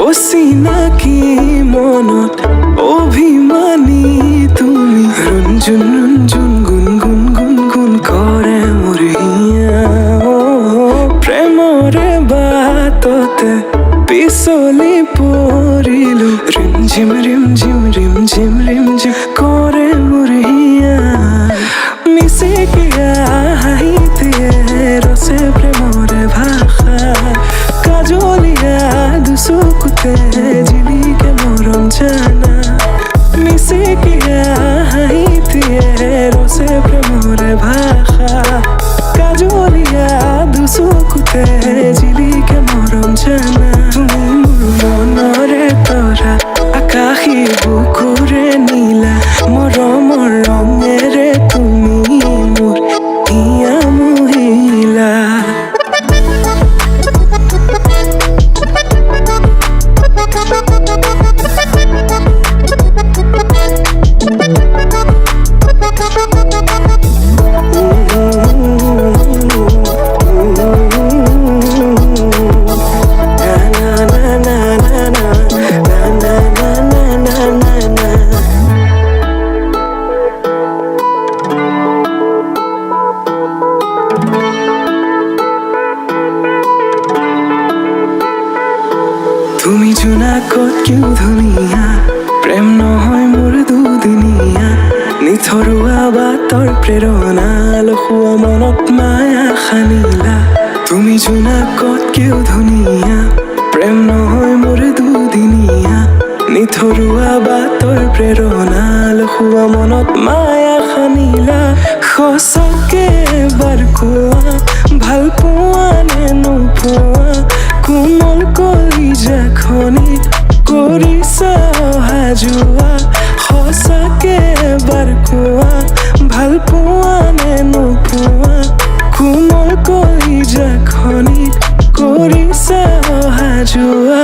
অচিনাকি মনত অভিমানী তুমি ৰঞ্জুন ৰঞ্জুন গুণগুণ গুণগুণ কৰে মোৰ হিয়া প্ৰেমৰে বাটতে পিছলি পৰিলো ৰিমঝিম ৰিমঝিম ৰিমঝিম ৰিমঝিম কৰে মোৰ হিয়া মিচিকিয়া হাঁহিতিয়ে ৰচে প্ৰেমৰে ভাষা কাজলিয়া দুচকুতে জিলিকে মৰম জানা মিচিকিয়া হাঁহিতিয়ে ৰচে প্ৰেমৰে ভাষা কাজলিয়া দুচকুতে জিলিকে মৰম জানা তুমি মোৰ মনৰে তৰা আকাশী বুকুৰে নীলা মৰমৰ ৰঙেৰে তুমি মোৰ হিয়া মহিলা তুমি জোনাকত কিয় ধুনীয়া প্ৰেম নহয় মোৰ দুদিনীয়া নিথৰুৱা বাটৰ প্ৰেৰণা লখুৱা মনত মায়া সানিলা তুমি জোনাকত কিয় ধুনীয়া প্ৰেম নহয় মোৰ দুদিনীয়া নিথৰুৱা বাটৰ প্ৰেৰণা লখুৱা মনত মায়া সানিলা সঁচাকে এবাৰ কোৱা ভাল পোৱা নে নোপোৱা কোমল কলিজাখনি কৰিছা অহা যোৱা সঁচাকে এবাৰ কোৱা ভাল পোৱা নে নোপোৱা কোমল কলিজাখনি কৰিছা অহা যোৱা